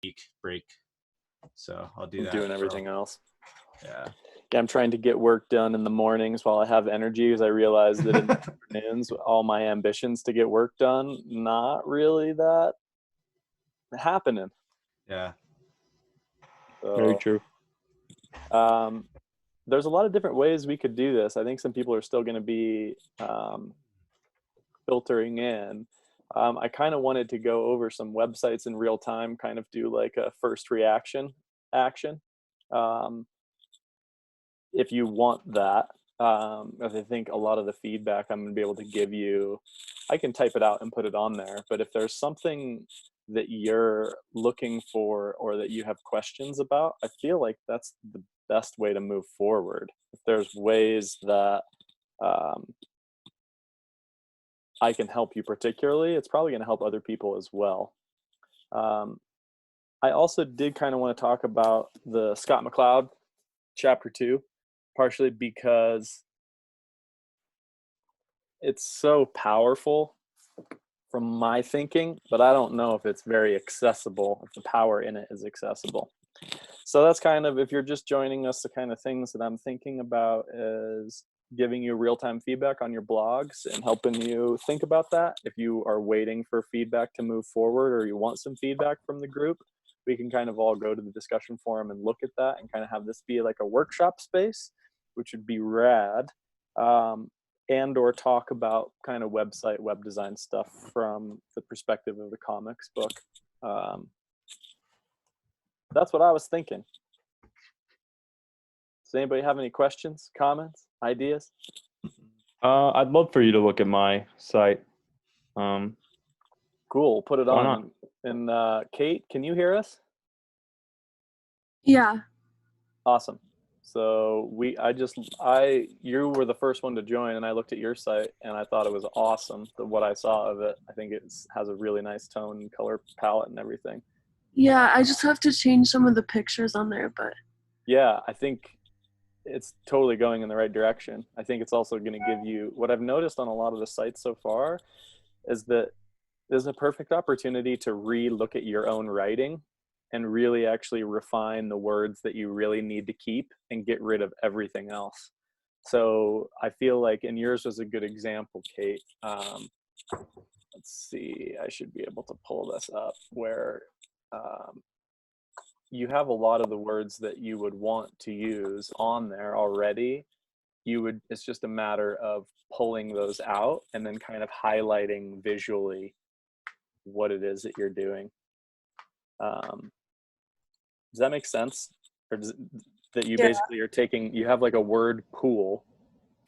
week break. So I'll do that. Doing everything else. Yeah. Yeah, I'm trying to get work done in the mornings while I have energy, because I realize that in the afternoons, all my ambitions to get work done, not really that happening. Yeah. So, Very true. There's a lot of different ways we could do this. I think some people are still going to be filtering in. I kind of wanted to go over some websites in real time, kind of do like a first reaction action. If you want that, I think a lot of the feedback I'm going to be able to give you, I can type it out and put it on there. But if there's something that you're looking for or that you have questions about, I feel like that's the best way to move forward. If there's ways that I can help you particularly, it's probably going to help other people as well. I also did kind of want to talk about the Scott McCloud chapter 2, partially because it's so powerful from my thinking, but I don't know if it's very accessible, if the power in it is accessible. So that's kind of, if you're just joining us, the kind of things that I'm thinking about is giving you real-time feedback on your blogs and helping you think about that. If you are waiting for feedback to move forward, or you want some feedback from the group, we can kind of all go to the discussion forum and look at that and kind of have this be like a workshop space, which would be rad. And or talk about kind of web design stuff from the perspective of the comics book. That's what I was thinking. Does anybody have any questions, comments, ideas? I'd love for you to look at my site. Cool, put it Why on. And Kate, can you hear us? Yeah. Awesome. So you were the first one to join, and I looked at your site and I thought it was awesome. What I saw of it, I think it has a really nice tone and color palette and everything. Yeah, I just have to change some of the pictures on there, but yeah, I think it's totally going in the right direction. I think it's also going to give you, what I've noticed on a lot of the sites so far is that there's a perfect opportunity to re-look at your own writing and really actually refine the words that you really need to keep and get rid of everything else. So I feel like, and yours was a good example, Kate. Let's see, I should be able to pull this up where you have a lot of the words that you would want to use on there already. It's just a matter of pulling those out and then kind of highlighting visually what it is that you're doing. Does that make sense? Or that you basically are taking, you have like a word pool,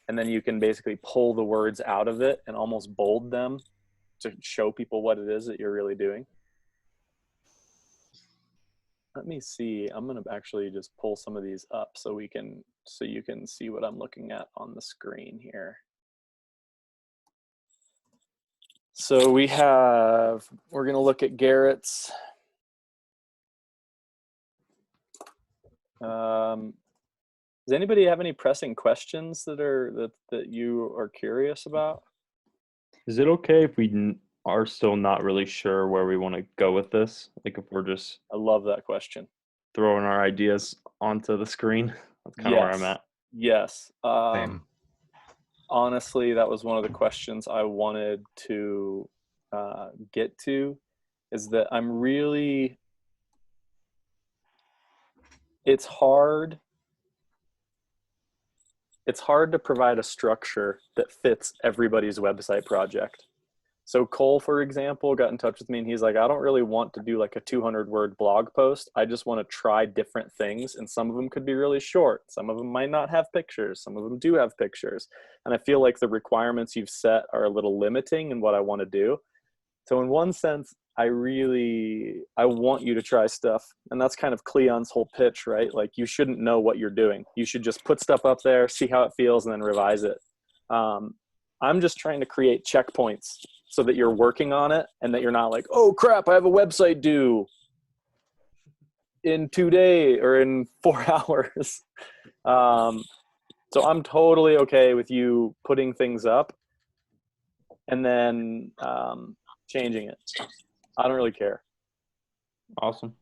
and then you can basically pull the words out of it and almost bold them to show people what it is that you're really doing. Let me see. I'm going to actually just pull some of these up so you can see what I'm looking at on the screen here. So we're going to look at Garrett's. Does anybody have any pressing questions that you are curious about? Is it okay if we are still not really sure where we want to go with this? Like if we're just I love that question. Throwing our ideas onto the screen. That's kind of where I'm at. Yes. Same. Honestly, that was one of the questions I wanted to get to, is that it's hard to provide a structure that fits everybody's website project. So Cole, for example, got in touch with me and he's like, I don't really want to do like a 200-word blog post. I just want to try different things. And some of them could be really short. Some of them might not have pictures. Some of them do have pictures. And I feel like the requirements you've set are a little limiting in what I want to do. So in one sense, I want you to try stuff. And that's kind of Cleon's whole pitch, right? Like you shouldn't know what you're doing. You should just put stuff up there, see how it feels, and then revise it. I'm just trying to create checkpoints so that you're working on it and that you're not like, oh crap, I have a website due in 2 days or in 4 hours. So I'm totally okay with you putting things up and then changing it. I don't really care. Awesome.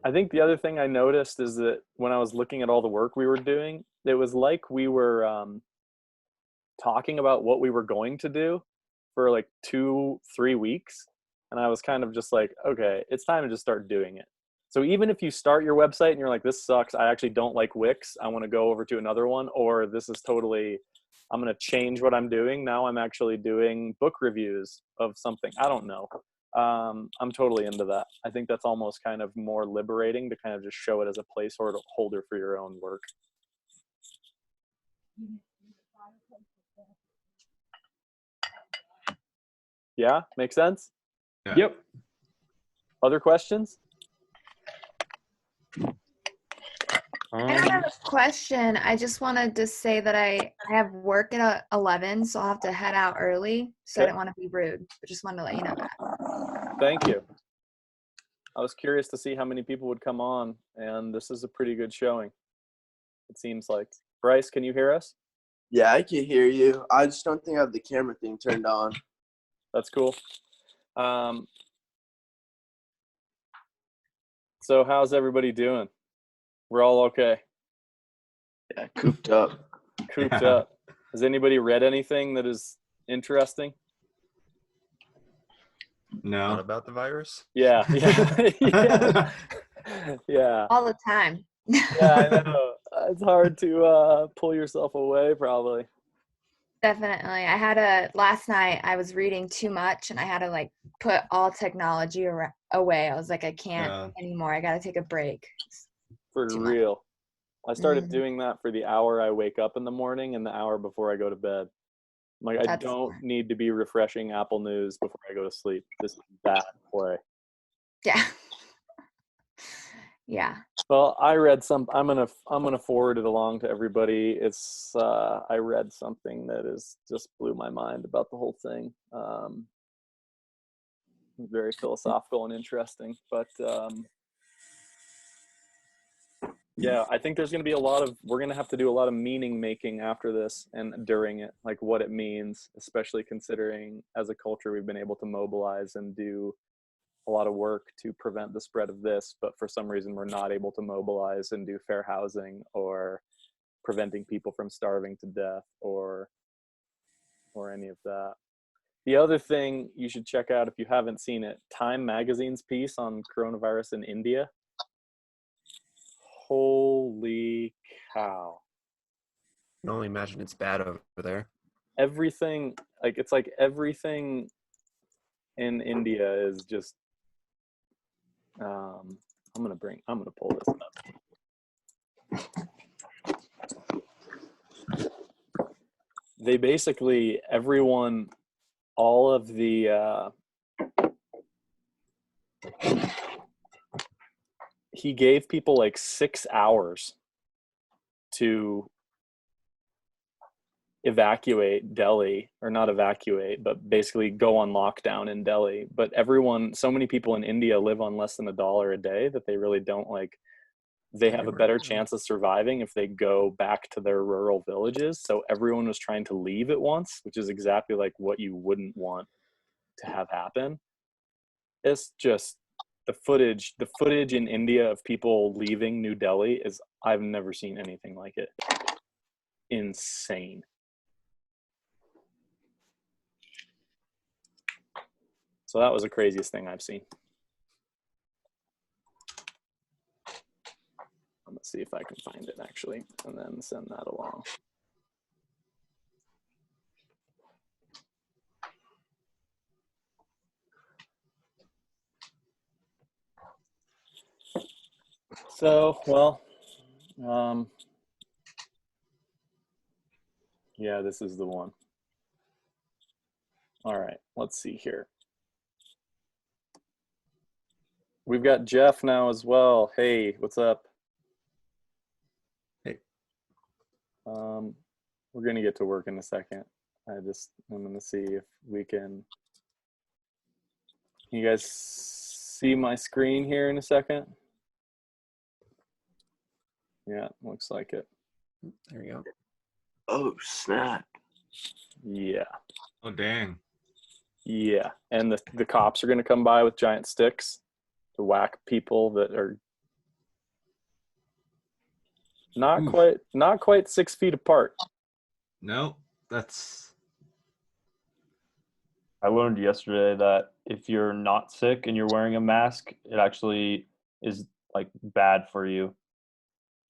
I think the other thing I noticed is that when I was looking at all the work we were doing, it was like we were talking about what we were going to do for like 2-3 weeks. And I was kind of just like, okay, it's time to just start doing it. So even if you start your website and you're like, this sucks, I actually don't like Wix, I want to go over to another one, or this is totally, I'm going to change what I'm doing. Now I'm actually doing book reviews of something. I don't know. I'm totally into that. I think that's almost kind of more liberating to kind of just show it as a placeholder for your own work. Yeah, makes sense? Yeah. Yep. Other questions? I don't have a question. I just wanted to say that I have work at 11, so I'll have to head out early. So I Okay. didn't want to be rude, but just wanted to let you know that. Thank you. I was curious to see how many people would come on, and this is a pretty good showing, it seems like. Bryce, can you hear us? Yeah, I can hear you. I just don't think I have the camera thing turned on. That's cool. So how's everybody doing? We're all okay. Yeah, cooped up. Cooped Yeah. up. Has anybody read anything that is interesting? Not No. about the virus? Yeah. Yeah. Yeah. All the time. Yeah, I know. It's hard to pull yourself away, probably. Definitely. Last night I was reading too much and I had to like put all technology away. I was like, I can't anymore. I got to take a break. For Too much. real. I started Mhm. doing that for the hour I wake up in the morning and the hour before I go to bed. I'm like, I That's don't smart. need to be refreshing Apple News before I go to sleep. This is that way. Yeah. Yeah. Well, I read some. I'm gonna forward it along to everybody. It's I read something that is just blew my mind about the whole thing. Very philosophical and interesting, but yeah, I think there's going to be we're going to have to do a lot of meaning making after this and during it, like what it means, especially considering as a culture we've been able to mobilize and do a lot of work to prevent the spread of this, but for some reason we're not able to mobilize and do fair housing or preventing people from starving to death or any of that. The other thing you should check out if you haven't seen it, Time Magazine's piece on coronavirus in India. Holy cow. I can only imagine it's bad over there. Everything, like it's like everything in India is just I'm gonna pull this up. They basically all of the he gave people like 6 hours to evacuate Delhi, or not evacuate, but basically go on lockdown in Delhi. But so many people in India live on less than $1 a day that they really don't they have a better chance of surviving if they go back to their rural villages. So everyone was trying to leave at once, which is exactly like what you wouldn't want to have happen. It's just the footage in India of people leaving New Delhi I've never seen anything like it. Insane. So that was the craziest thing I've seen. I'm gonna see if I can find it actually, and then send that along. So, well, yeah, this is the one. All right, let's see here. We've got Jeff now as well. Hey, what's up? Hey. We're gonna get to work in a second. I'm gonna see if we can. You guys see my screen here in a second? Yeah, looks like it. There you go. Oh, snap. Yeah. Oh, dang. Yeah, and the cops are gonna come by with giant sticks to whack people that are Not Oof. quite 6 feet apart. No, that's I learned yesterday that if you're not sick and you're wearing a mask, it actually is like bad for you.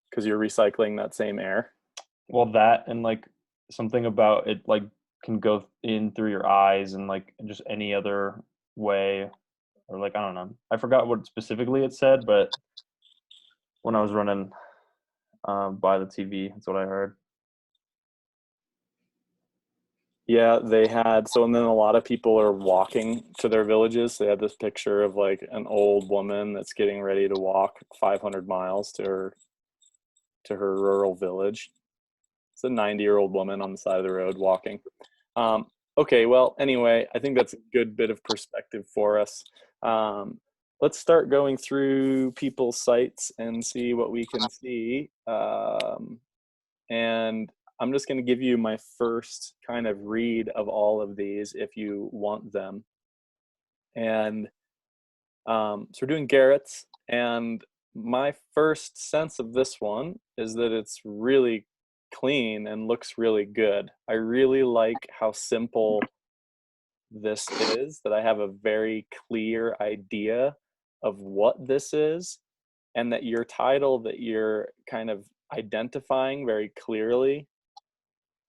Because you're recycling that same air. Well, that and like something about it like can go in through your eyes and like just any other way, or like I don't know. I forgot what specifically it said, but when I was running by the TV, that's what I heard. Yeah, they had and then a lot of people are walking to their villages. They had this picture of like an old woman that's getting ready to walk 500 miles to her rural village. It's a 90-year-old woman on the side of the road walking. Okay, well, anyway, I think that's a good bit of perspective for us. Let's start going through people's sites and see what we can see. And I'm just going to give you my first kind of read of all of these if you want them. And so we're doing Garrett's, and my first sense of this one is that it's really clean and looks really good. I really like how simple this is, that I have a very clear idea of what this is, and that your title, that you're kind of identifying very clearly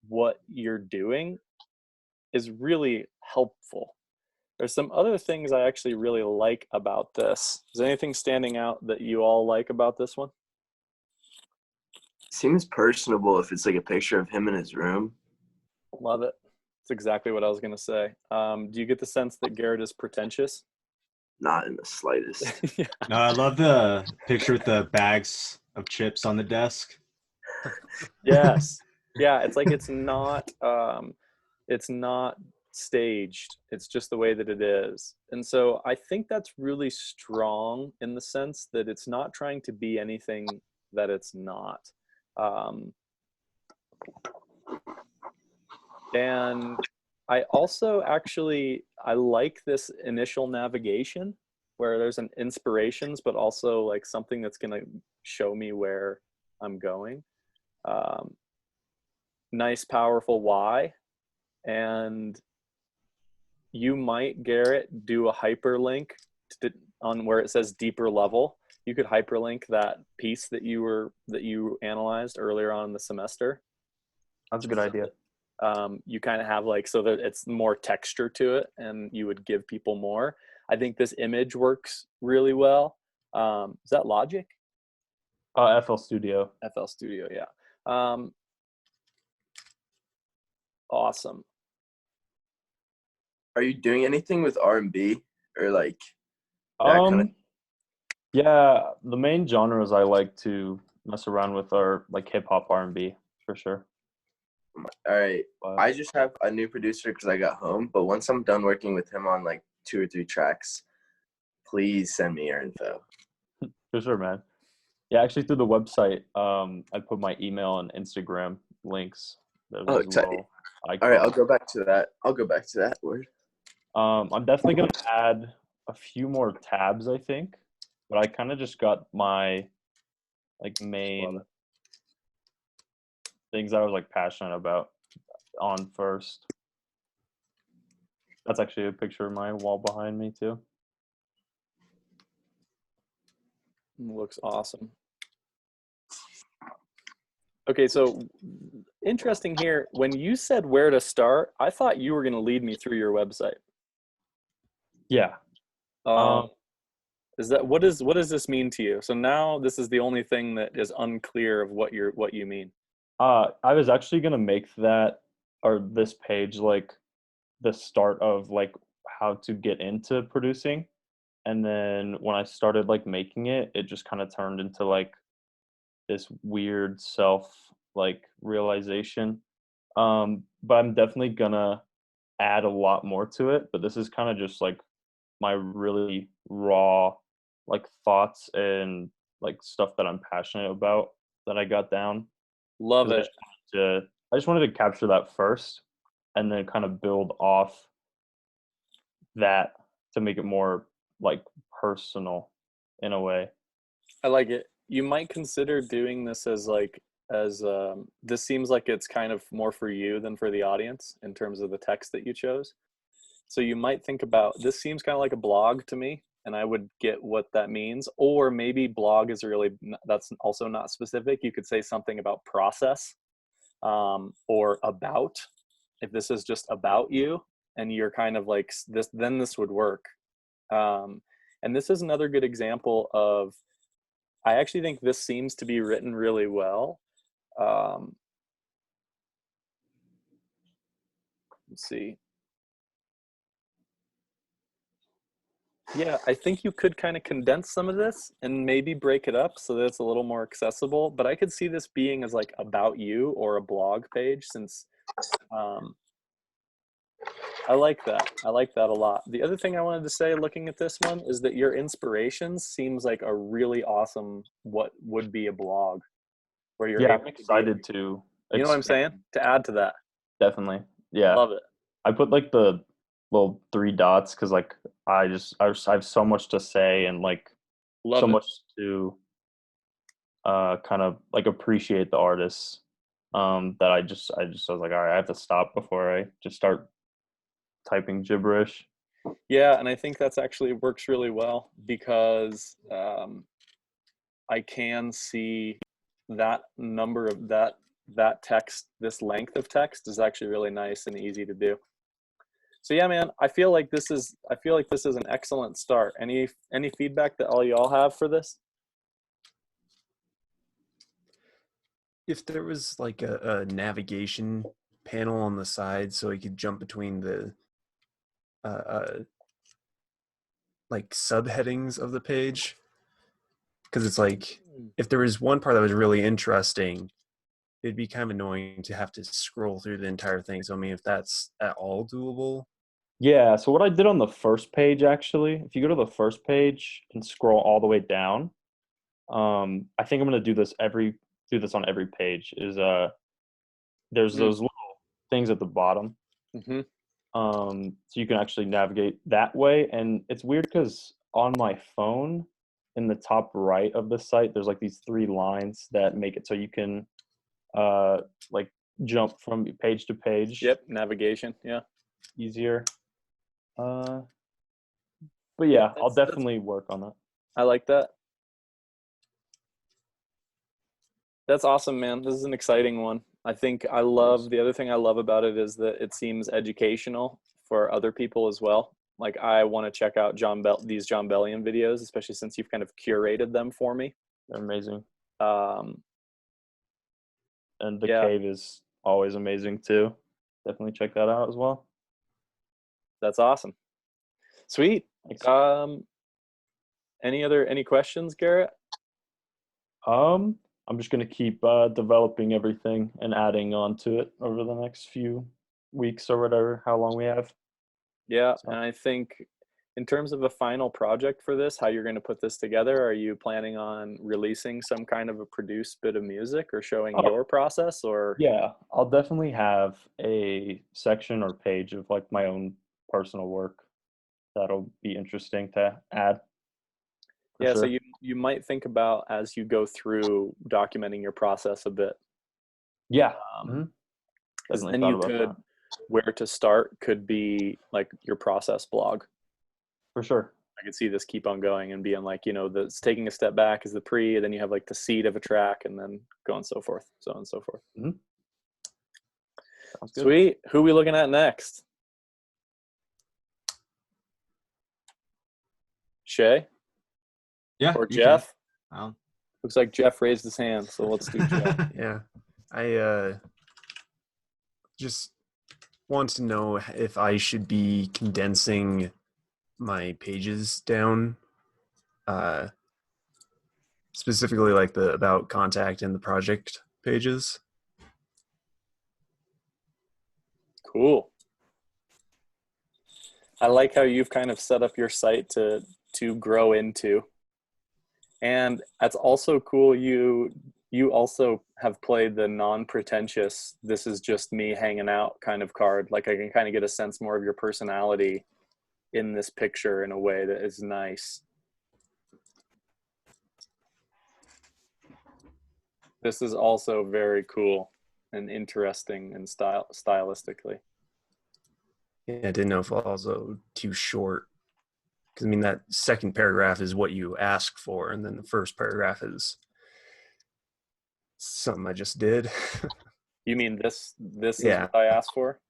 what you're doing, is really helpful. There's some other things I actually really like about this. Is there anything standing out that you all like about this one? Seems personable if it's like a picture of him in his room. Love it. That's exactly what I was going to say. Do you get the sense that Garrett is pretentious? Not in the slightest. Yeah. no. I love the picture with the bags of chips on the desk. Yes. Yeah, it's like it's not staged. It's just the way that it is. And so I think that's really strong in the sense that it's not trying to be anything that it's not. And I also I like this initial navigation where there's an inspirations, but also like something that's going to show me where I'm going. Nice, powerful why. And you might, Garrett, do a hyperlink on where it says deeper level. You could hyperlink that piece that you analyzed earlier on in the semester. That's a good idea. You kind of have like, so that it's more texture to it, and you would give people more. I think this image works really well. Is that Logic? FL Studio. FL Studio, yeah. Awesome. Are you doing anything with R&B or like that kind of? Yeah, the main genres I like to mess around with are like hip hop, R&B for sure. All right, But I just have a new producer because I got home. But once I'm done working with him on like 2 or 3 tracks, please send me your info. for sure, man. Yeah, actually through the website, I put my email and Instagram links. There's Oh, these exciting. little icons. All right, I'll go back to that word. I'm definitely gonna add a few more tabs, I think, but I kind of just got my like main things I was like passionate about on first. That's actually a picture of my wall behind me too. Looks awesome. Okay, so interesting here. When you said where to start, I thought you were going to lead me through your website. Yeah. Is that what does this mean to you? So now this is the only thing that is unclear of what you mean. I was actually gonna make that or this page like the start of like how to get into producing, and then when I started like making it, it just kind of turned into like this weird self like realization. But I'm definitely gonna add a lot more to it. But this is kind of just like my really raw like thoughts and like stuff that I'm passionate about that I got down. Love it. I just wanted to capture that first and then kind of build off that to make it more like personal in a way. I like it. you might consider doing this as like, this seems like it's kind of more for you than for the audience in terms of the text that you chose. So you might think about, this seems kind of like a blog to me, and I would get what that means. Or maybe blog is really, that's also not specific. You could say something about process, or about, if this is just about you and you're kind of like this, then this would work. And this is another good example of, I actually think this seems to be written really well. Let's see. Yeah, I think you could kind of condense some of this and maybe break it up so that it's a little more accessible. But I could see this being as like about you or a blog page, since I like that. I like that a lot. The other thing I wanted to say looking at this one is that your inspirations seems like a really awesome, what would be a blog, where you're Yeah, able I'm excited to. you know what I'm saying? To add to that. Definitely. Yeah. Love it. I put like the little 3 dots because like I have so much to say and like Love so it. much to kind of like appreciate the artists, that I was like, all right, I have to stop before I just start typing gibberish. Yeah, and I think that's actually works really well because I can see that number of that text, this length of text is actually really nice and easy to do. So yeah, man, I feel like this is an excellent start. Any feedback that all y'all have for this? If there was like a navigation panel on the side so you could jump between the like subheadings of the page, because it's like if there was one part that was really interesting, it'd be kind of annoying to have to scroll through the entire thing. So I mean, if that's at all doable. Yeah, so what I did on the first page, actually, if you go to the first page and scroll all the way down, I think I'm gonna do this on every page. Is there's those little things at the bottom, Mm-hmm. so you can actually navigate that way. And it's weird because on my phone, in the top right of the site, there's like these 3 lines that make it so you can like jump from page to page. Yep, navigation. Yeah, easier. But yeah, I'll definitely work on that. I like that. That's awesome, man. This is an exciting one. I think the other thing I love about it is that it seems educational for other people as well. Like I want to check out these John Bellion videos, especially since you've kind of curated them for me. They're amazing. And the cave is always amazing too. Definitely check that out as well. That's awesome. Sweet. Any questions, Garrett? I'm just gonna keep developing everything and adding on to it over the next few weeks or whatever, how long we have. Yeah, and I think in terms of a final project for this, how you're going to put this together, are you planning on releasing some kind of a produced bit of music or showing your process? Or yeah, I'll definitely have a section or page of like my own personal work that'll be interesting to add. Yeah, sure. So you might think about as you go through documenting your process a bit. Yeah. Because then you could, where to start could be like your process blog. For sure. I could see this keep on going and being like, it's taking a step back is the pre, and then you have like the seed of a track, and then so on and so forth. Sounds good. Sweet. Who are we looking at next? Shay? Yeah. Or Jeff? Can. Looks like Jeff raised his hand, so let's do Jeff. Yeah. I just want to know if I should be condensing my pages down, specifically like the about, contact, and the project pages. Cool. I like how you've kind of set up your site to grow into. And that's also cool. You also have played the non-pretentious, this is just me hanging out kind of card. Like I can kind of get a sense more of your personality in this picture in a way that is nice. This is also very cool and interesting and stylistically. Yeah, I didn't know if also too short. Because I mean, that second paragraph is what you asked for, and then the first paragraph is something I just did. You mean this is Yeah. what I asked for?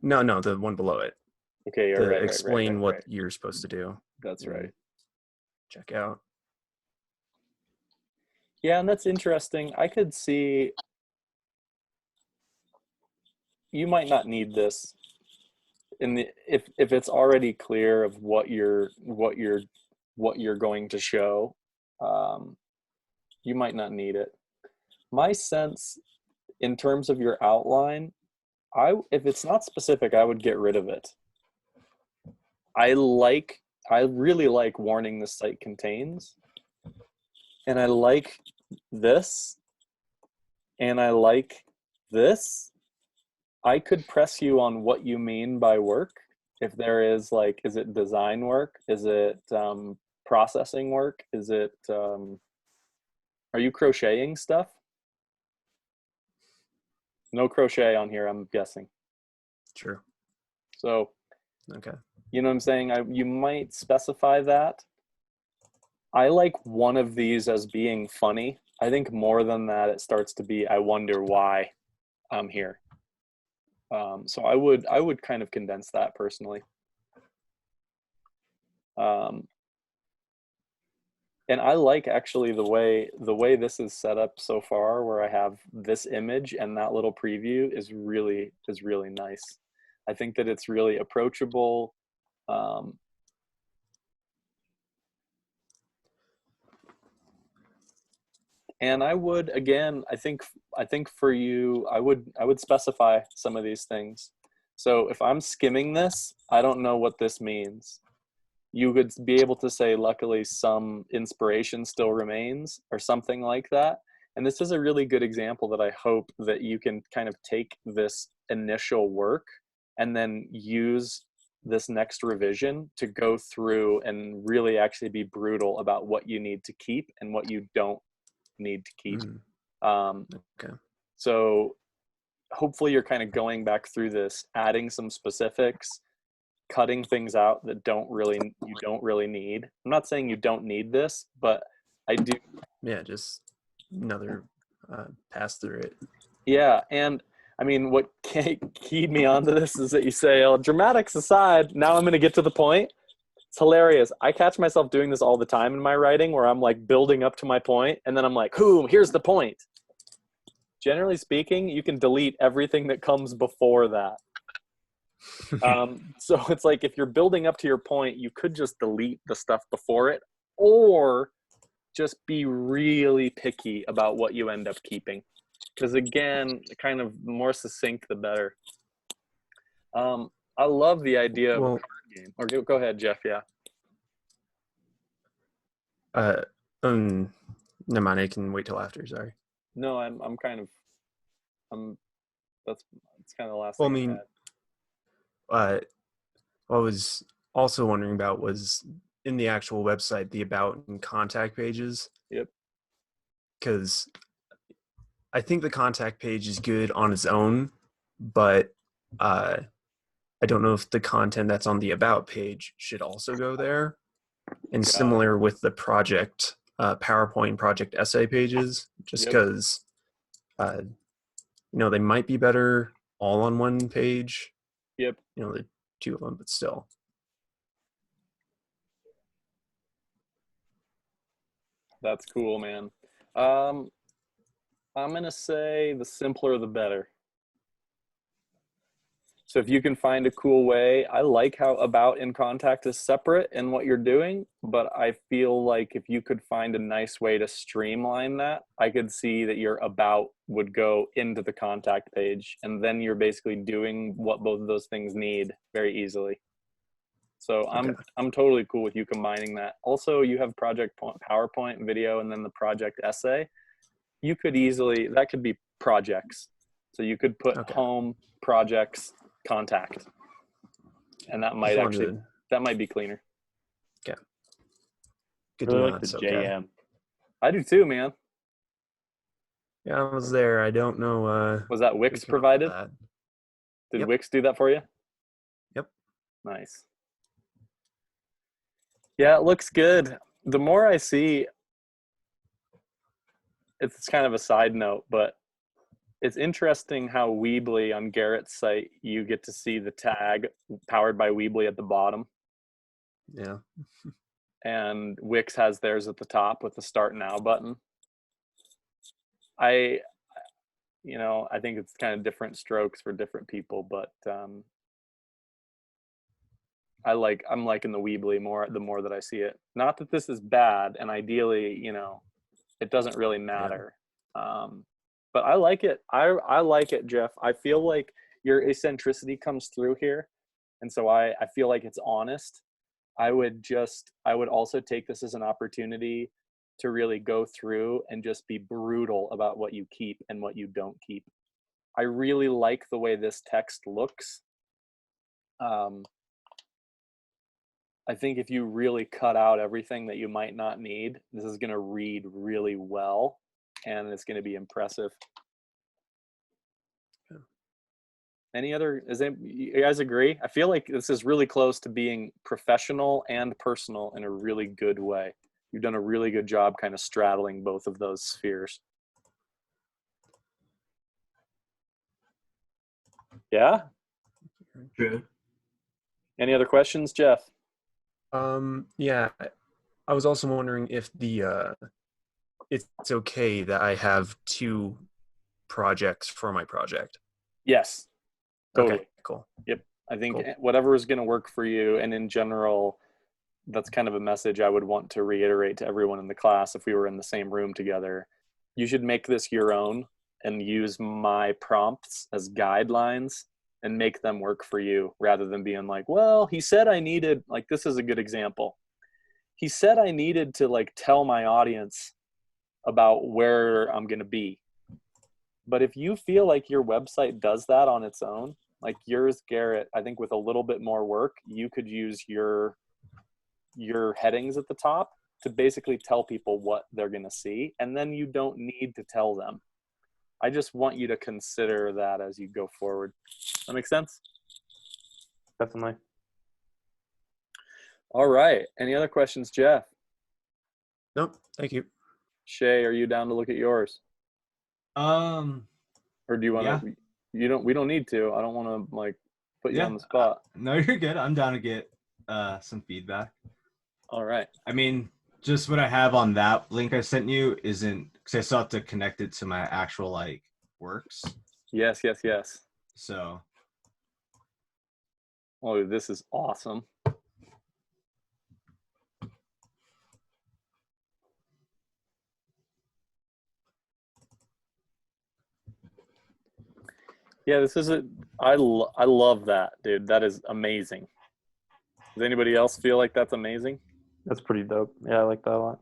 No, the one below it. Okay, you're To right. explain Right. what you're supposed to do. That's right. Check out. Yeah, and that's interesting. I could see you might not need this in the if it's already clear of what you're going to show. You might not need it. My sense in terms of your outline, if it's not specific, I would get rid of it. I really like warning the site contains, and I like this, and I like this. I could press you on what you mean by work. If there is like, is it design work? Is it processing work? Is it, are you crocheting stuff? No crochet on here, I'm guessing. Sure. So, okay. You know what I'm saying? You might specify that. I like one of these as being funny. I think more than that, it starts to be, I wonder why I'm here. So I would kind of condense that personally. And I like actually the way this is set up so far, where I have this image and that little preview is really nice. I think that it's really approachable. And I would, again, I think for you, I would specify some of these things. So if I'm skimming this, I don't know what this means. You would be able to say, luckily, some inspiration still remains, or something like that. And this is a really good example that I hope that you can kind of take this initial work and then use this next revision to go through and really actually be brutal about what you need to keep and what you don't need to keep. Okay. So hopefully you're kind of going back through this, adding some specifics, cutting things out that you don't really need. I'm not saying you don't need this, but I do. Yeah, just another pass through it. Yeah, and I mean, what keyed me onto this is that you say, "Oh, dramatics aside, now I'm going to get to the point." It's hilarious. I catch myself doing this all the time in my writing, where I'm like building up to my point, and then I'm like, here's the point. Generally speaking, you can delete everything that comes before that. So it's like, if you're building up to your point, you could just delete the stuff before it, or just be really picky about what you end up keeping. Because again, kind of more succinct, the better. I love the idea of a card game. Or go ahead, Jeff. Yeah. Never mind. I can wait till after. Sorry. No, that's kind of the last Well, thing I mean, what I was also wondering about was in the actual website, the about and contact pages. Yep. Because I think the contact page is good on its own, but I don't know if the content that's on the about page should also go there. And similar with the project PowerPoint project essay pages, just because they might be better all on one page. Yep. The two of them, but still. That's cool, man. I'm gonna say the simpler the better. So if you can find a cool way, I like how about and contact is separate in what you're doing, but I feel like if you could find a nice way to streamline that, I could see that your about would go into the contact page, and then you're basically doing what both of those things need very easily. So I'm totally cool with you combining that. Also, you have project PowerPoint video and then the project essay. You could easily, that could be projects. So you could put home, projects, contact, and that might that might be cleaner. Okay. I Good really to know. like the Okay. JM. I do too, man. Yeah, I was there. I don't know. Was that who Wix came up with provided? that. Did Yep. Wix do that for you? Yep. Nice. Yeah, it looks good. The more I see, it's kind of a side note, but it's interesting how Weebly on Garrett's site, you get to see the tag powered by Weebly at the bottom. Yeah. And Wix has theirs at the top with the Start Now button. I think it's kind of different strokes for different people, but I'm liking the Weebly more the more that I see it. Not that this is bad, and ideally, it doesn't really matter. Yeah. But I like it. I like it, Jeff. I feel like your eccentricity comes through here, and so I feel like it's honest. I would also take this as an opportunity to really go through and just be brutal about what you keep and what you don't keep. I really like the way this text looks. I think if you really cut out everything that you might not need, this is going to read really well, and it's going to be impressive. You guys agree? I feel like this is really close to being professional and personal in a really good way. You've done a really good job kind of straddling both of those spheres. Yeah? True. Any other questions, Jeff? Yeah, I was also wondering if it's okay that I have 2 projects for my project. Yes. Totally. Okay, cool. Yep. I think Cool. whatever is going to work for you, and in general, that's kind of a message I would want to reiterate to everyone in the class if we were in the same room together. You should make this your own and use my prompts as guidelines and make them work for you, rather than being like, well, he said I needed, like, this is a good example. He said I needed to like tell my audience about where I'm going to be. But if you feel like your website does that on its own, like yours, Garrett, I think with a little bit more work, you could use your headings at the top to basically tell people what they're going to see. And then you don't need to tell them. I just want you to consider that as you go forward. That make sense? Definitely. All right. Any other questions, Jeff? Nope, thank you. Shay, are you down to look at yours? Or do you want to? We don't need to. I don't want to like put you on the spot. No, you're good. I'm down to get some feedback. All right. I mean, just what I have on that link I sent you isn't, because I still have to connect it to my actual like works. Yes. So. Oh, this is awesome. Yeah, this is I love that, dude. That is amazing. Does anybody else feel like that's amazing? That's pretty dope. Yeah, I like that a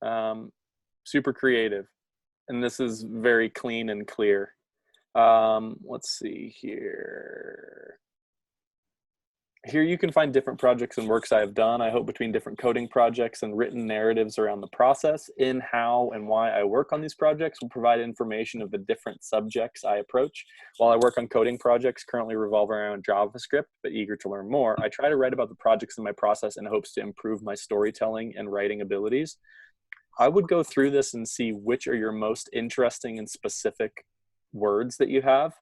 lot. Super creative. And this is very clean and clear. Let's see here. Here you can find different projects and works I have done. I hope between different coding projects and written narratives around the process, in how and why I work on these projects will provide information of the different subjects I approach. While I work on coding projects currently revolving around JavaScript, but eager to learn more, I try to write about the projects in my process in hopes to improve my storytelling and writing abilities. I would go through this and see which are your most interesting and specific words that you have.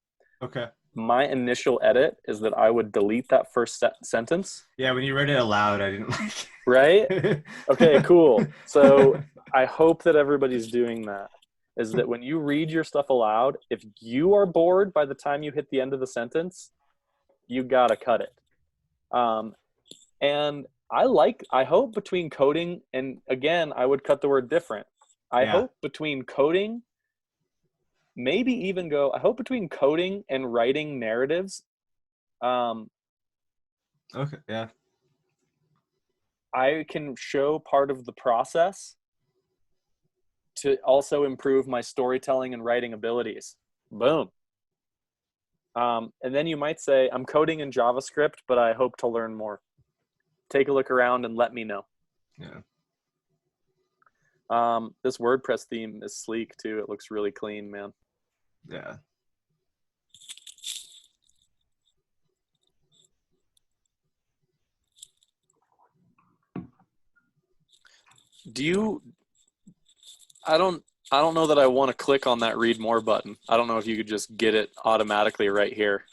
Okay. My initial edit is that I would delete that first sentence. Yeah, when you read it aloud, I didn't like it. Right? Okay, cool. So I hope that everybody's doing that, is that when you read your stuff aloud, if you are bored by the time you hit the end of the sentence, you got to cut it. And I hope between coding, and again, I would cut the word different. I hope between coding, maybe even I hope between coding and writing narratives. Okay, yeah. I can show part of the process to also improve my storytelling and writing abilities. Boom. And then you might say, I'm coding in JavaScript, but I hope to learn more. Take a look around and let me know. Yeah. This WordPress theme is sleek too. It looks really clean, man. Yeah. I don't know that I want to click on that read more button. I don't know if you could just get it automatically right here.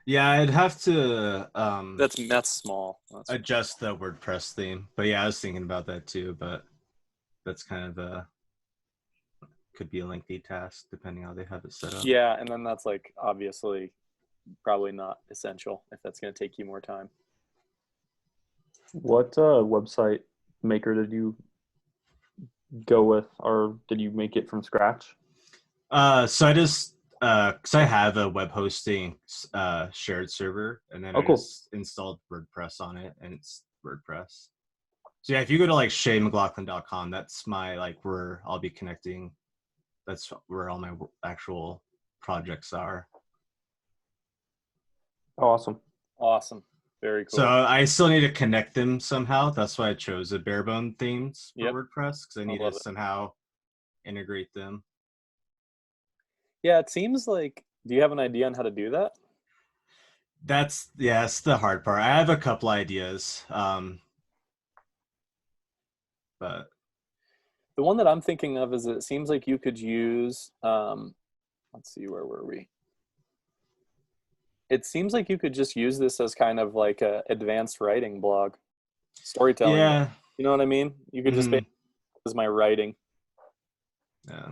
Yeah, I'd have to That's small. adjust the WordPress theme. But yeah, I was thinking about that too, but that's kind of could be a lengthy task depending how they have it set up. Yeah, and then that's like obviously probably not essential if that's going to take you more time. What website maker did you go with, or did you make it from scratch? So I just because I have a web hosting shared server, and then I just installed WordPress on it, and it's WordPress. So yeah, if you go to like shaymclaughlin.com, that's my like where I'll be connecting. That's where all my actual projects are. Awesome. Very cool. So I still need to connect them somehow. That's why I chose a barebone themes for WordPress, because I need to somehow integrate them. Yeah, it seems like, do you have an idea on how to do that? That's the hard part. I have a couple ideas. But the one that I'm thinking of is it seems like you could use, let's see, where were we? It seems like you could just use this as kind of like a advanced writing blog, storytelling. Yeah. You know what I mean? You could just make this is my writing. Yeah.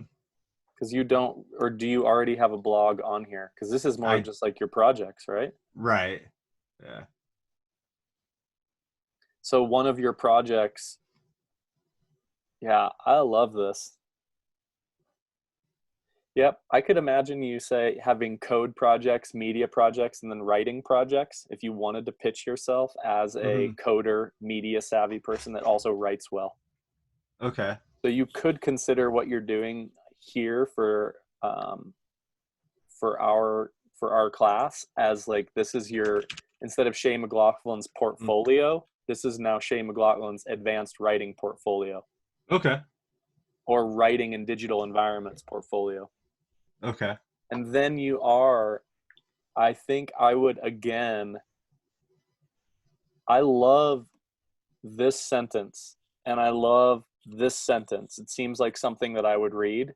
Because you don't, or do you already have a blog on here? Because this is more just like your projects, right? Right. Yeah. So one of your projects, yeah, I love this. Yep, I could imagine you say having code projects, media projects, and then writing projects if you wanted to pitch yourself as a coder, media savvy person that also writes well. Okay. So you could consider what you're doing here for our class as like, this is your, instead of Shay McLaughlin's portfolio, this is now Shay McLaughlin's advanced writing portfolio. Okay. Or writing in digital environments portfolio. Okay. And then you are, I think I would again, I love this sentence and I love this sentence. It seems like something that I would read.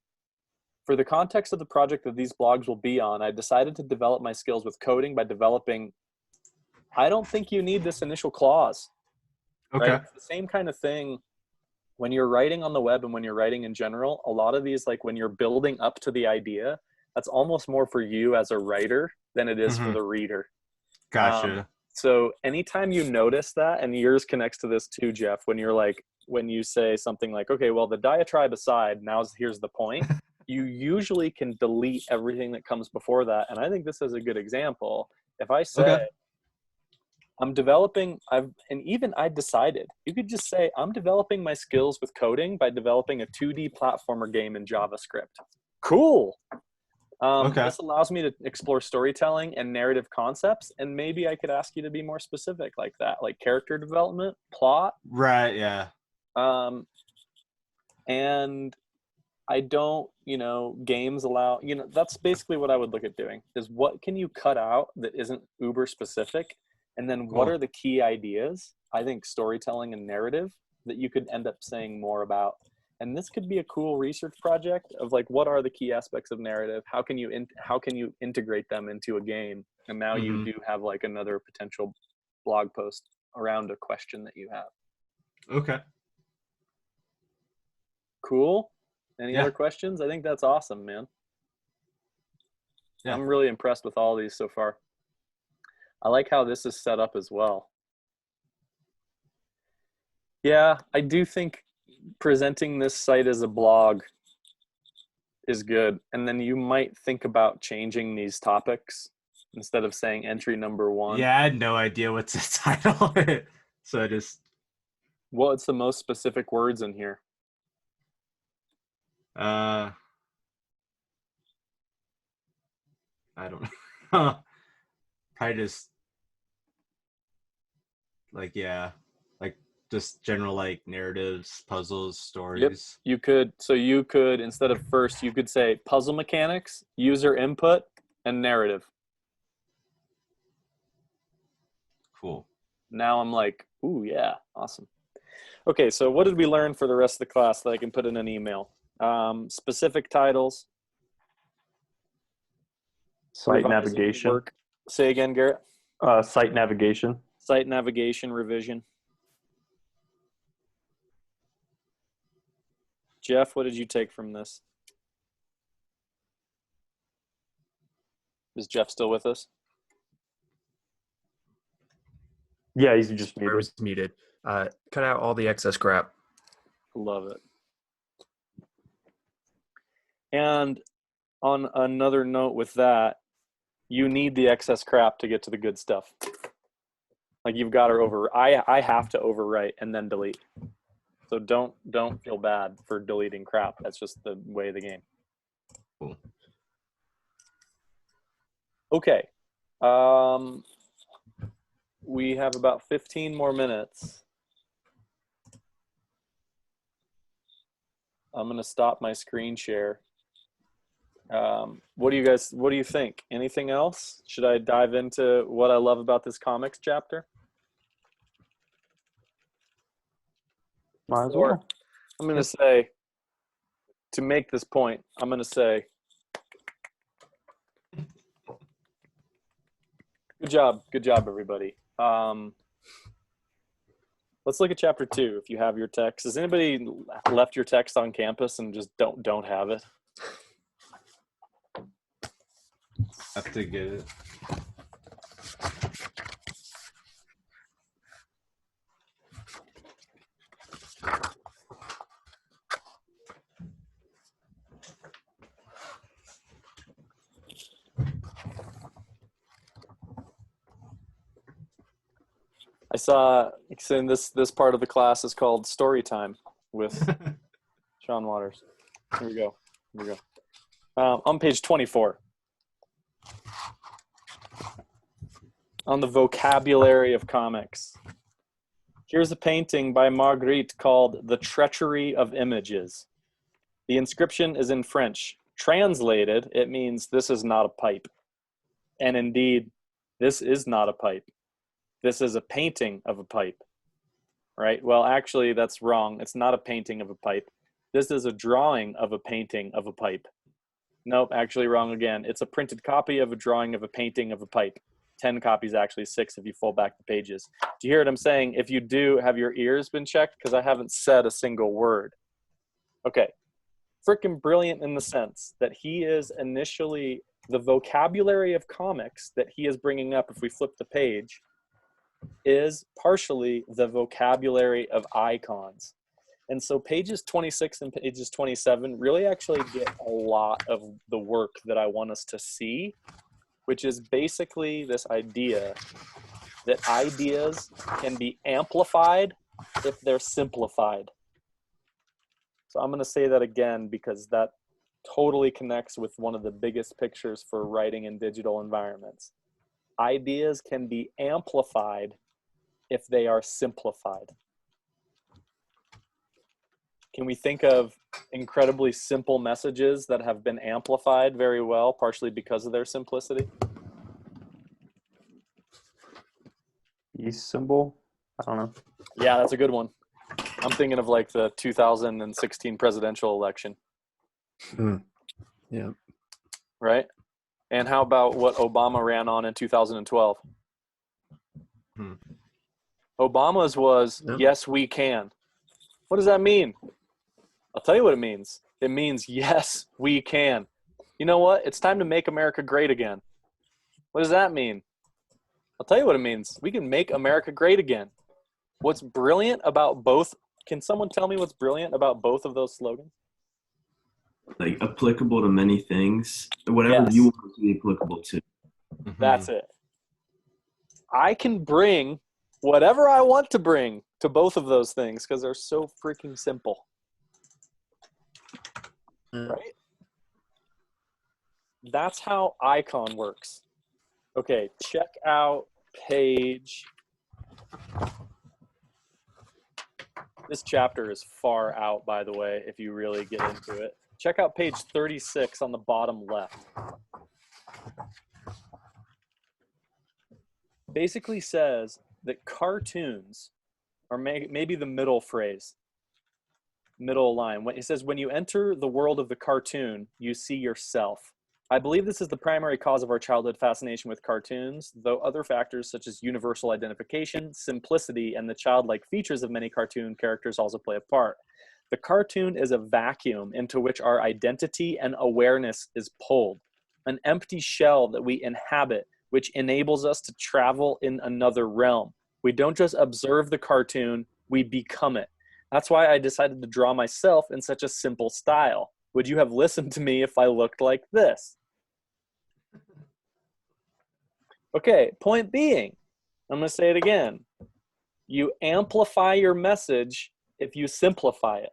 For the context of the project that these blogs will be on, I decided to develop my skills with coding by developing, I don't think you need this initial clause. Okay. Right? It's the same kind of thing when you're writing on the web and when you're writing in general. A lot of these, like when you're building up to the idea, that's almost more for you as a writer than it is for the reader. Gotcha. So anytime you notice that, and yours connects to this too, Jeff, when you're like, when you say something like, okay, well, the diatribe aside, here's the point, you usually can delete everything that comes before that. And I think this is a good example. If I say, I'm developing, I decided, you could just say, I'm developing my skills with coding by developing a 2D platformer game in JavaScript. Cool. This allows me to explore storytelling and narrative concepts, and maybe I could ask you to be more specific like that, like character development, plot. Right, yeah. And I don't, games allow, that's basically what I would look at doing, is what can you cut out that isn't uber specific? And then what are the key ideas, I think storytelling and narrative, that you could end up saying more about. And this could be a cool research project of like, what are the key aspects of narrative? How can you integrate them into a game? And now you do have like another potential blog post around a question that you have. Okay. Cool. Any other questions? I think that's awesome, man. Yeah. I'm really impressed with all these so far. I like how this is set up as well. Yeah, I do think presenting this site as a blog is good. And then you might think about changing these topics instead of saying entry number 1. Yeah, I had no idea what to title it. So I just... What's the most specific words in here? I don't know. Probably just... like Just general like narratives, puzzles, stories. Yep. You could instead of first, you could say puzzle mechanics, user input, and narrative. Cool. Now I'm like, ooh, yeah, awesome. Okay, so what did we learn for the rest of the class that I can put in an email? Specific titles. Site navigation. Work. Say again, Garrett. Site navigation. Site navigation revision. Jeff, what did you take from this? Is Jeff still with us? Yeah, he's just muted. I was muted. Cut out all the excess crap. Love it. And on another note with that, you need the excess crap to get to the good stuff. Like you've got to I have to overwrite and then delete. So don't feel bad for deleting crap. That's just the way of the game. Cool. Okay. We have about 15 more minutes. I'm going to stop my screen share. What do you think? Anything else? Should I dive into what I love about this comics chapter? Might as well. I'm going to say, to make this point, I'm going to say, good job, everybody. Let's look at chapter 2 if you have your text. Has anybody left your text on campus and just don't have it? Have to get it. I saw in this part of the class is called Story Time with Sean Waters. Here we go. On page 24. On the vocabulary of comics. Here's a painting by Marguerite called The Treachery of Images. The inscription is in French. Translated, it means this is not a pipe. And indeed, this is not a pipe. This is a painting of a pipe, right? Well, actually, that's wrong. It's not a painting of a pipe. This is a drawing of a painting of a pipe. Nope, actually wrong again. It's a printed copy of a drawing of a painting of a pipe. 10 copies, actually 6 if you fold back the pages. Do you hear what I'm saying? If you do, have your ears been checked? Because I haven't said a single word. Okay. Frickin' brilliant in the sense that he is initially, the vocabulary of comics that he is bringing up, if we flip the page, is partially the vocabulary of icons. And so pages 26 and pages 27 really actually get a lot of the work that I want us to see, which is basically this idea that ideas can be amplified if they're simplified. So I'm going to say that again because that totally connects with one of the biggest pictures for writing in digital environments. Ideas can be amplified if they are simplified. Can we think of incredibly simple messages that have been amplified very well, partially because of their simplicity? Peace symbol? I don't know. Yeah, that's a good one. I'm thinking of like the 2016 presidential election. Yeah. Right? And how about what Obama ran on in 2012? Obama's was, yes, we can. What does that mean? I'll tell you what it means. It means, yes, we can. You know what? It's time to make America great again. What does that mean? I'll tell you what it means. We can make America great again. What's brilliant about both? Can someone tell me what's brilliant about both of those slogans? Like applicable to many things, whatever you want to be applicable to. That's it. I can bring whatever I want to bring to both of those things because they're so freaking simple. Right? That's how icon works. Okay, check out page This chapter is far out, by the way, if you really get into it. Check out page 36 on the bottom left. Basically says that cartoons are maybe the middle phrase, middle line. When it says, when you enter the world of the cartoon, you see yourself. I believe this is the primary cause of our childhood fascination with cartoons, though other factors such as universal identification, simplicity, and the childlike features of many cartoon characters also play a part. The cartoon is a vacuum into which our identity and awareness is pulled, an empty shell that we inhabit, which enables us to travel in another realm. We don't just observe the cartoon, we become it. That's why I decided to draw myself in such a simple style. Would you have listened to me if I looked like this? Okay, point being, I'm going to say it again. You amplify your message if you simplify it.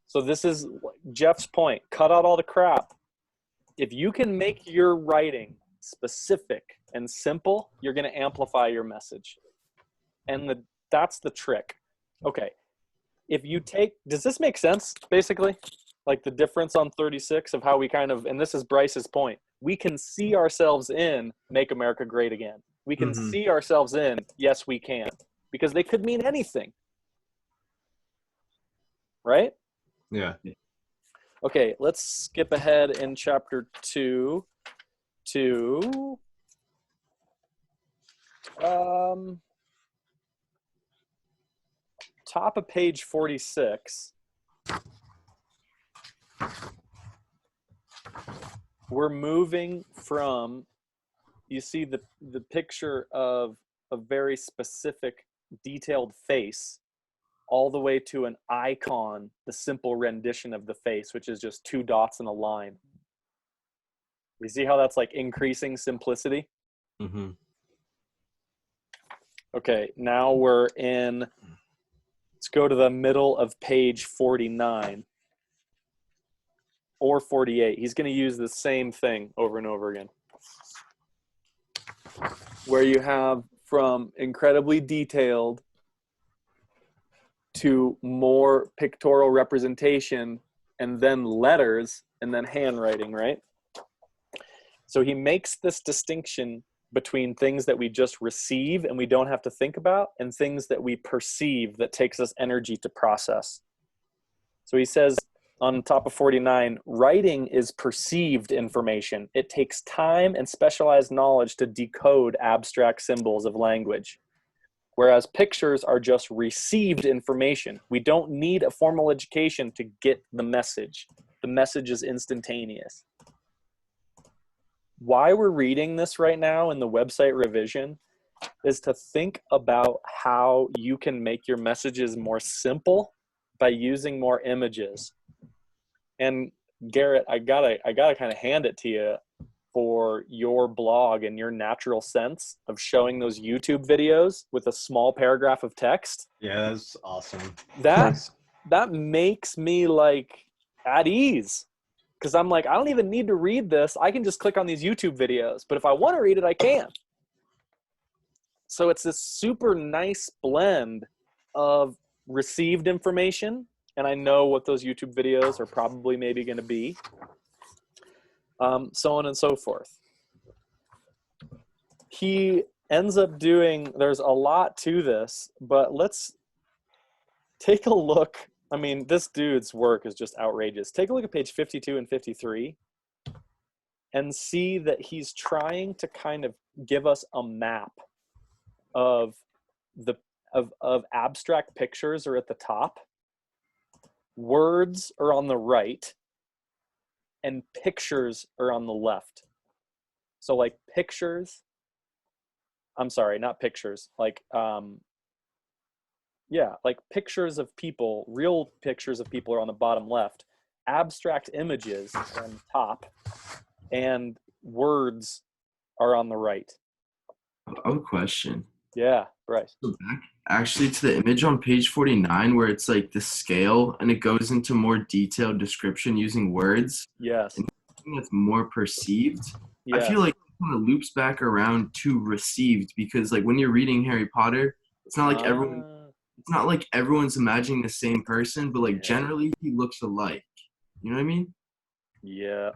So this is Jeff's point. Cut out all the crap. If you can make your writing specific and simple, you're going to amplify your message. And that's the trick. Okay. If you take, does this make sense, basically? Like the difference on 36 of how we kind of, and this is Bryce's point, we can see ourselves in Make America Great Again. We can see ourselves in Yes, We Can, because they could mean anything. Right? Yeah. Okay, let's skip ahead in chapter 2 to top of page 46. We're moving from, you see the picture of a very specific detailed face all the way to an icon, the simple rendition of the face, which is just 2 dots and a line. You see how that's like increasing simplicity? Mm-hmm. Okay, now we're in, let's go to the middle of page 49 or 48. He's going to use the same thing over and over again, where you have from incredibly detailed to more pictorial representation, and then letters, and then handwriting, right? So he makes this distinction between things that we just receive and we don't have to think about, and things that we perceive that takes us energy to process. So he says on top of 49, writing is perceived information. It takes time and specialized knowledge to decode abstract symbols of language. Whereas pictures are just received information. We don't need a formal education to get the message. The message is instantaneous. Why we're reading this right now in the website revision is to think about how you can make your messages more simple by using more images. And Garrett, I gotta kind of hand it to you for your blog and your natural sense of showing those YouTube videos with a small paragraph of text. Yeah, that's awesome. That makes me like at ease, because I'm like, I don't even need to read this. I can just click on these YouTube videos, but if I want to read it, I can. So it's this super nice blend of received information, and I know what those YouTube videos are probably maybe going to be. So on and so forth. He ends up doing, there's a lot to this, but let's take a look. I mean, this dude's work is just outrageous. Take a look at page 52 and 53 and see that he's trying to kind of give us a map of abstract pictures are at the top, words are on the right, and pictures are on the left. So like pictures, I'm sorry, not pictures, like, like pictures of people, real pictures of people are on the bottom left, abstract images are on the top, and words are on the right. I have a question. Yeah, Bryce. So back actually to the image on page 49 where it's like the scale and it goes into more detailed description using words. Yes. And that's more perceived. Yes. I feel like it kind of loops back around to received, because like when you're reading Harry Potter, it's not like everyone it's not like everyone's imagining the same person, but like generally he looks alike. You know what I mean? Yeah.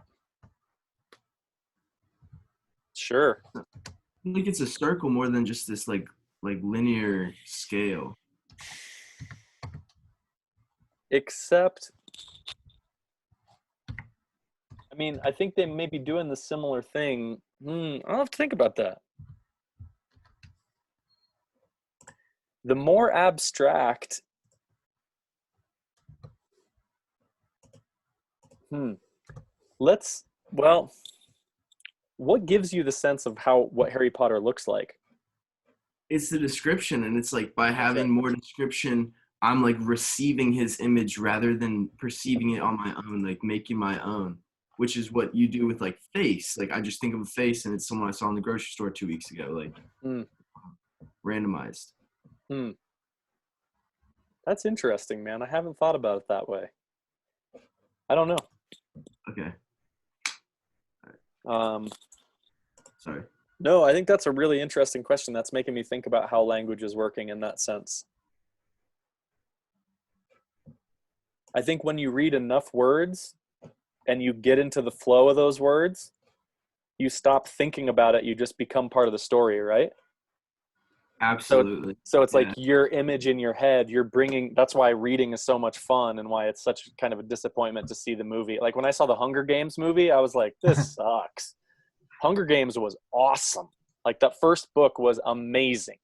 Sure. Like it's a circle more than just this like linear scale. Except, I mean, I think they may be doing the similar thing. I'll have to think about that. The more abstract, what gives you the sense of what Harry Potter looks like? It's the description, and it's like by having more description, I'm like receiving his image rather than perceiving it on my own, like making my own, which is what you do with like face. Like I just think of a face and it's someone I saw in the grocery store 2 weeks ago, like randomized. That's interesting, man. I haven't thought about it that way. I don't know. Okay. Sorry. No, I think that's a really interesting question. That's making me think about how language is working in that sense. I think when you read enough words and you get into the flow of those words, you stop thinking about it. You just become part of the story, right? Absolutely. So it's like your image in your head, you're bringing, that's why reading is so much fun and why it's such kind of a disappointment to see the movie. Like when I saw the Hunger Games movie, I was like, this sucks. Hunger Games was awesome. Like that first book was amazing.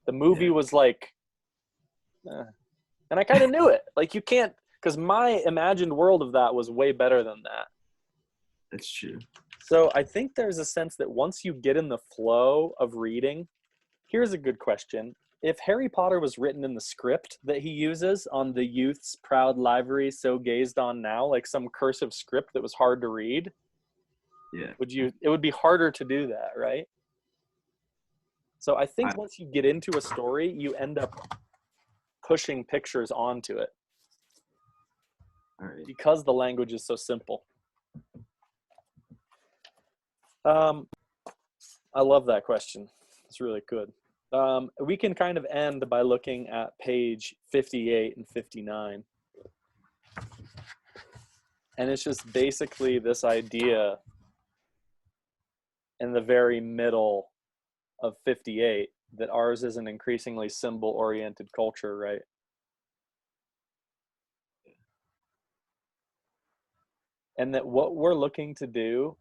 The movie was like, and I kind of knew it. Like you can't, because my imagined world of that was way better than that. That's true. So I think there's a sense that once you get in the flow of reading, here's a good question. If Harry Potter was written in the script that he uses on the youth's proud livery so gazed on now, like some cursive script that was hard to read, it would be harder to do that, right? So I think once you get into a story, you end up pushing pictures onto it. All right. Because the language is so simple. I love that question. It's really good. We can kind of end by looking at page 58 and 59. And it's just basically this idea in the very middle of 58 that ours is an increasingly symbol-oriented culture, right? And that what we're looking to do,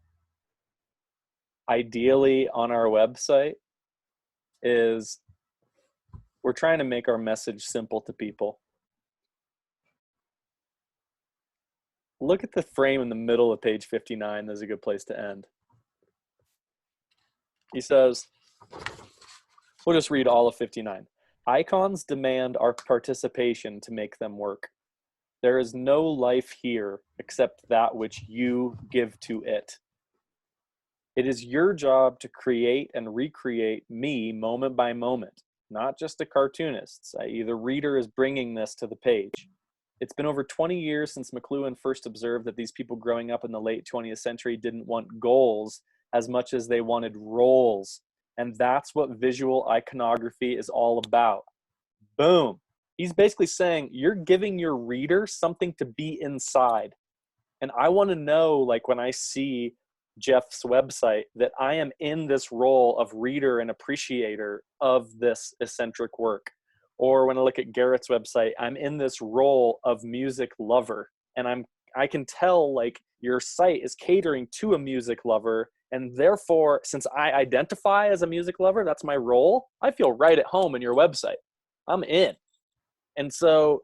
ideally on our website, is we're trying to make our message simple to people. Look at the frame in the middle of page 59. That's a good place to end. He says, we'll just read all of 59. Icons demand our participation to make them work. There is no life here except that which you give to it. It is your job to create and recreate me moment by moment, not just a cartoonist, i.e. the reader is bringing this to the page. It's been over 20 years since McLuhan first observed that these people growing up in the late 20th century didn't want goals as much as they wanted roles. And that's what visual iconography is all about. Boom. He's basically saying you're giving your reader something to be inside. And I want to know, like when I see Jeff's website, that I am in this role of reader and appreciator of this eccentric work. Or when I look at Garrett's website, I'm in this role of music lover. And I can tell like your site is catering to a music lover. And therefore, since I identify as a music lover, that's my role, I feel right at home in your website. I'm in. And so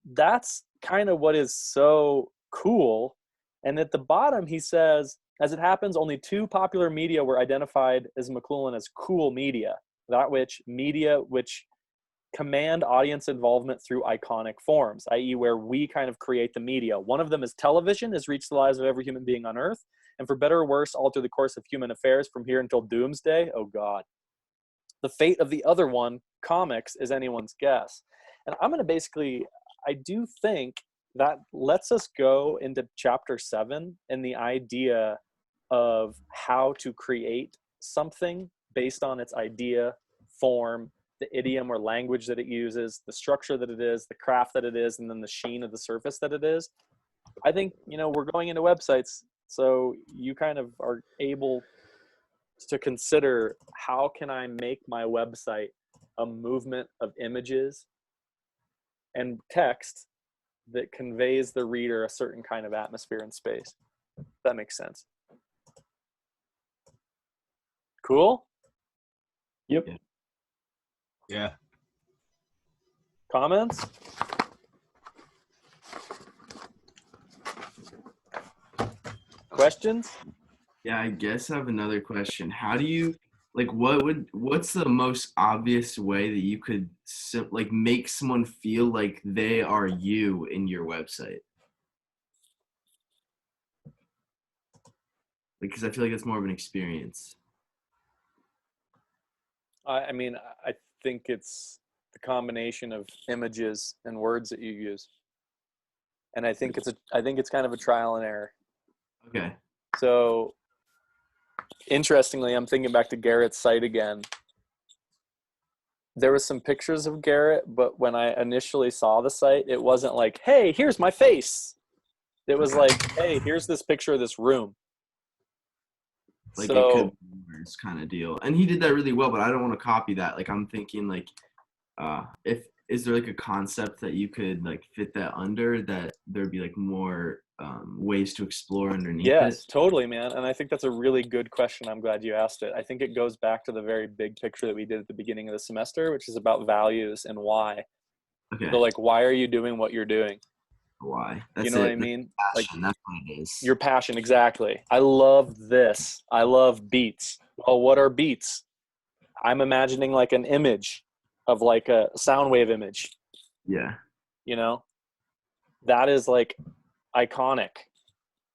that's kind of what is so cool. And at the bottom, he says, as it happens, only two popular media were identified as McLuhan as cool media, that which command audience involvement through iconic forms, i.e. where we kind of create the media. One of them is television, has reached the lives of every human being on earth, and for better or worse, alter the course of human affairs from here until doomsday. Oh God. The fate of the other one, comics, is anyone's guess. And I'm going to I do think that lets us go into chapter 7 and the idea of how to create something based on its idea, form, the idiom or language that it uses, the structure that it is, the craft that it is, and then the sheen of the surface that it is. I think, we're going into websites, so you kind of are able to consider, how can I make my website a movement of images and text that conveys the reader a certain kind of atmosphere and space. That makes sense. Cool? Yep. Yeah. Comments? Questions? Yeah, I guess I have another question. How do you what's the most obvious way that you could make someone feel like they are you in your website? Because I feel like it's more of an experience. I think it's the combination of images and words that you use. And I think it's kind of a trial and error. Okay. So interestingly, I'm thinking back to Garrett's site again. There was some pictures of Garrett, but when I initially saw the site, it wasn't like, hey, here's my face. It was like, hey, here's this picture of this room. Like, it could be words kind of deal. And he did that really well, but I don't want to copy that. Like, I'm thinking is there like a concept that you could like fit that under, that there'd be like more ways to explore underneath it? Yes, totally, man. And I think that's a really good question. I'm glad you asked it. I think it goes back to the very big picture that we did at the beginning of the semester, which is about values and why. Okay. So like, why are you doing what you're doing? Why? You know what I mean? Passion, that's what it is. Your passion, exactly. I love this. I love beats. Well, what are beats? I'm imagining like an image of like a sound wave image. Yeah. That is like iconic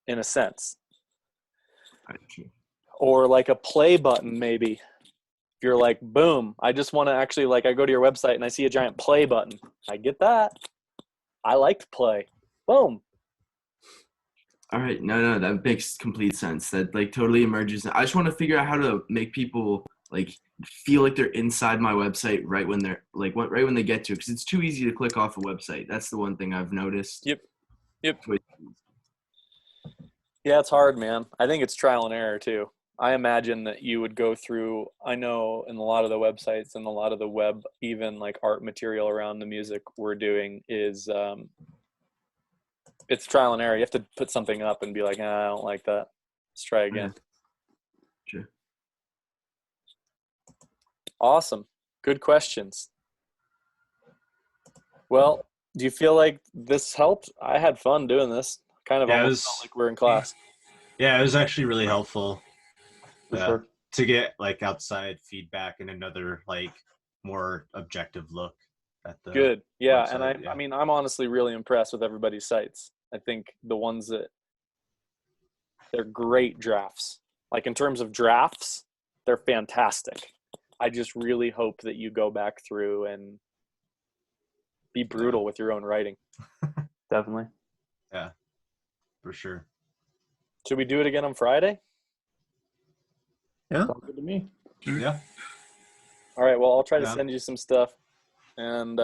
in a sense. Or like a play button, maybe. If you're like, boom, I just want to actually, like, I go to your website and I see a giant play button. I get that. I like to play. Boom. All right. No, that makes complete sense. That like totally emerges. I just want to figure out how to make people like feel like they're inside my website right when they're like right when they get to it, because it's too easy to click off a website. That's the one thing I've noticed. Yep. Yeah, it's hard, man. I think it's trial and error too. I imagine that you would go through, I know in a lot of the websites and a lot of the web, even like art material around the music we're doing is, it's trial and error. You have to put something up and be like, I don't like that. Let's try again. Sure. Awesome. Good questions. Well, do you feel like this helped? I had fun doing this. Kind of almost felt like we're in class. Yeah, it was actually really helpful. For sure. To get like outside feedback and another like more objective look at the Good. Yeah. website. And I mean, I'm honestly really impressed with everybody's sites. I think the ones that they're great drafts, like in terms of drafts, they're fantastic. I just really hope that you go back through and be brutal with your own writing. Definitely. Yeah, for sure. Should we do it again on Friday? Yeah. Sounds good to me. Yeah. All right. Well, I'll try to send you some stuff. And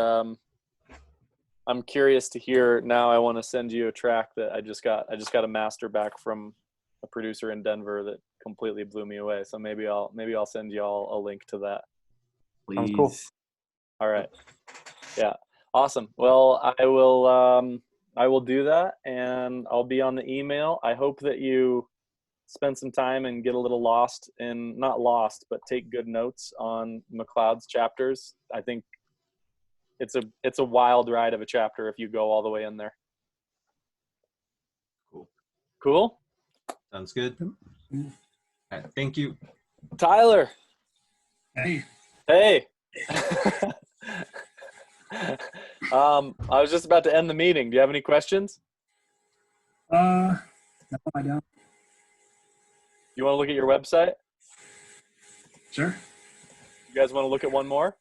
I'm curious to hear now. I want to send you a track that I just got a master back from a producer in Denver that completely blew me away. So maybe I'll send you all a link to that. Please. Sounds cool. All right. Yeah. Awesome. Well, I will do that, and I'll be on the email. I hope that you spend some time and get a little lost in, not lost, but take good notes on McCloud's chapters. I think it's a wild ride of a chapter if you go all the way in there. Cool? Sounds good. All right, thank you. Tyler. Hey. I was just about to end the meeting. Do you have any questions? No, I don't. You want to look at your website? Sure. You guys want to look at one more?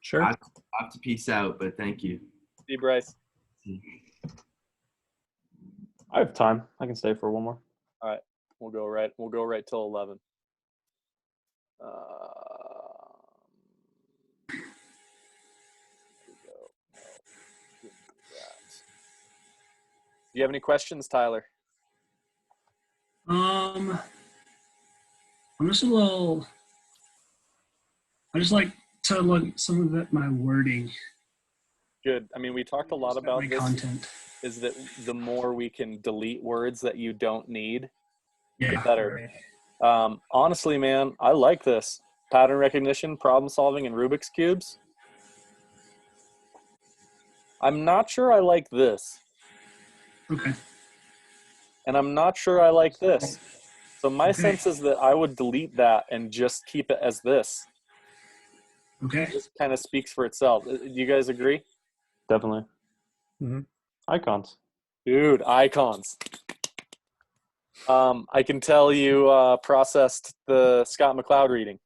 Sure. I have to peace out, but thank you. See, Bryce. I have time. I can stay for one more. All right. We'll go right till 11. you have any questions, Tyler? I'm just a little. I just like to look some of my wording. Good. I mean, we talked a lot about this. Content. Is that the more we can delete words that you don't need, the Yeah. better. Honestly, man, I like this. Pattern recognition, problem solving, and Rubik's Cubes. I'm not sure I like this. Okay. And I'm not sure I like this. So my sense is that I would delete that and just keep it as this. Okay. This kind of speaks for itself. Do you guys agree? Definitely. Mm-hmm. Icons. Dude, icons. I can tell you processed the Scott McCloud reading.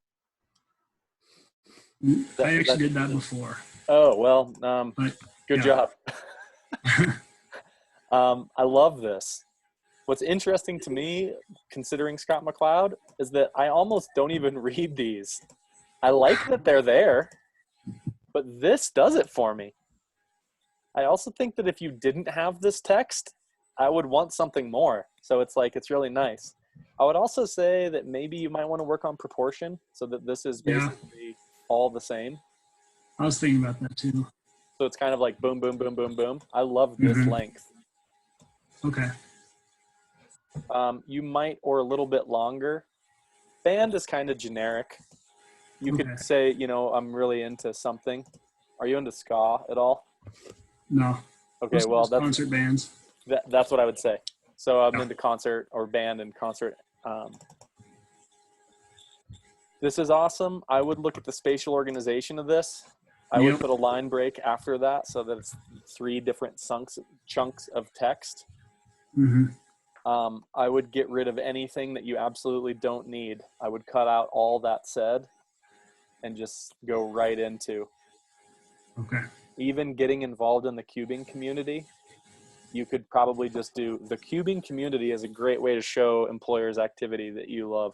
I actually did that before. Oh, well, good job. I love this. What's interesting to me, considering Scott McCloud, is that I almost don't even read these. I like that they're there, but this does it for me. I also think that if you didn't have this text, I would want something more. So it's like, it's really nice. I would also say that maybe you might want to work on proportion so that this is basically all the same. I was thinking about that too. So it's kind of like boom, boom, boom, boom, boom. I love this length. Okay. You might, or a little bit longer. Band is kind of generic. You could say, you know, I'm really into something. Are you into ska at all? No. Okay, well, that's concert bands. That's what I would say. So I'm into concert or band and concert. This is awesome. I would look at the spatial organization of this. I would put a line break after that so that it's 3 different chunks of text. I would get rid of anything that you absolutely don't need. I would cut out all that said and just go right into. Okay. Even getting involved in the cubing community, you could probably just do the cubing community is a great way to show employers activity that you love.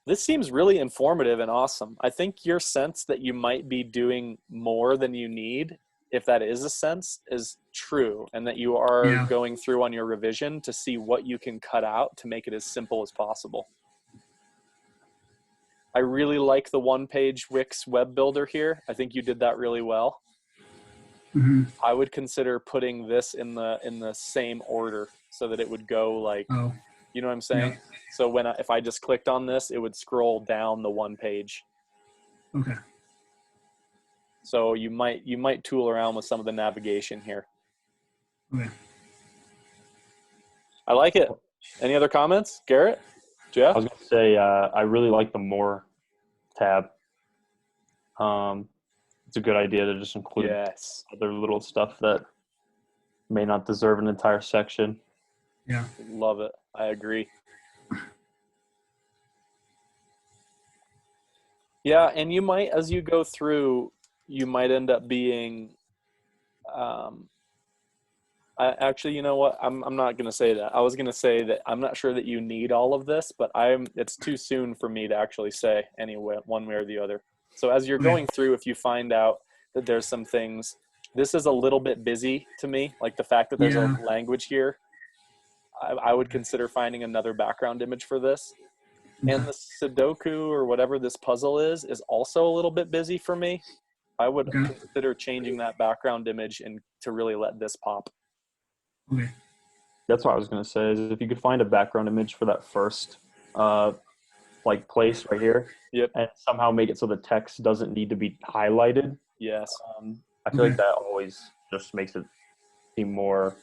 This seems really informative and awesome. I think your sense that you might be doing more than you need, if that is a sense, is true, and that you are going through on your revision to see what you can cut out to make it as simple as possible. I really like the one-page Wix web builder here. I think you did that really well. I would consider putting this in the same order so that it would go like, you know what I'm saying? So when if I just clicked on this, it would scroll down the one page. Okay. So you might tool around with some of the navigation here. Okay. I like it. Any other comments, Garrett? Jeff? I was gonna say I really like the more tab. It's a good idea to just include other little stuff that may not deserve an entire section. Yeah. Love it. I agree. Yeah, and you might, as you go through, you might end up being actually, you know what? I'm not going to say that. I was going to say that I'm not sure that you need all of this, but it's too soon for me to actually say anyway, one way or the other. So as you're going through, if you find out that there's some things, this is a little bit busy to me, like the fact that there's a language here, I would consider finding another background image for this. And the Sudoku or whatever this puzzle is also a little bit busy for me. I would consider changing that background image and to really let this pop. Okay. That's what I was going to say, is if you could find a background image for that first like place right here, and somehow make it so the text doesn't need to be highlighted. Yes. I feel like that always just makes it seem more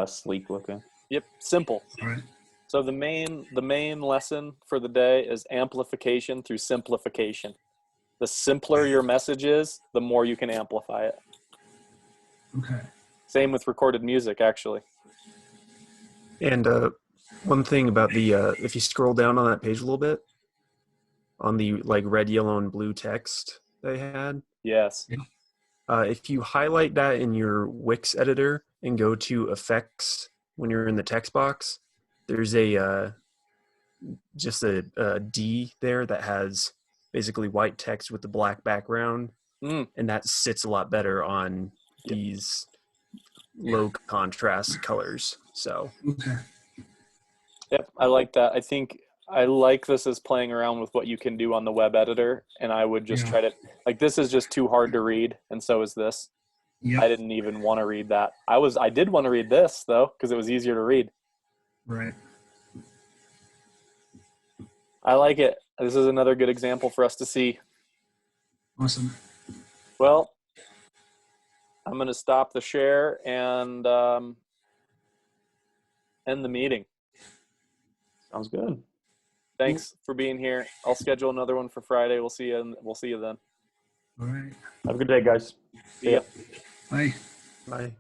sleek looking. Yep, simple. All right. So the main lesson for the day is amplification through simplification. The simpler your message is, the more you can amplify it. Okay. Same with recorded music, actually. And one thing about the if you scroll down on that page a little bit, on the like red, yellow, and blue text they had. Yes. If you highlight that in your Wix editor and go to effects when you're in the text box, there's just a D there that has basically white text with the black background, and that sits a lot better on these low contrast colors. So Okay. Yep, I like that. I think I like this as playing around with what you can do on the web editor, and I would just try to, like, this is just too hard to read, and so is this. Yep. I didn't even want to read that. I did want to read this though, because it was easier to read. Right. I like it. This is another good example for us to see. Awesome. Well, I'm going to stop the share and end the meeting. Sounds good. Thanks for being here. I'll schedule another one for Friday. We'll see you then. All right. Have a good day, guys. See ya. Bye. bye.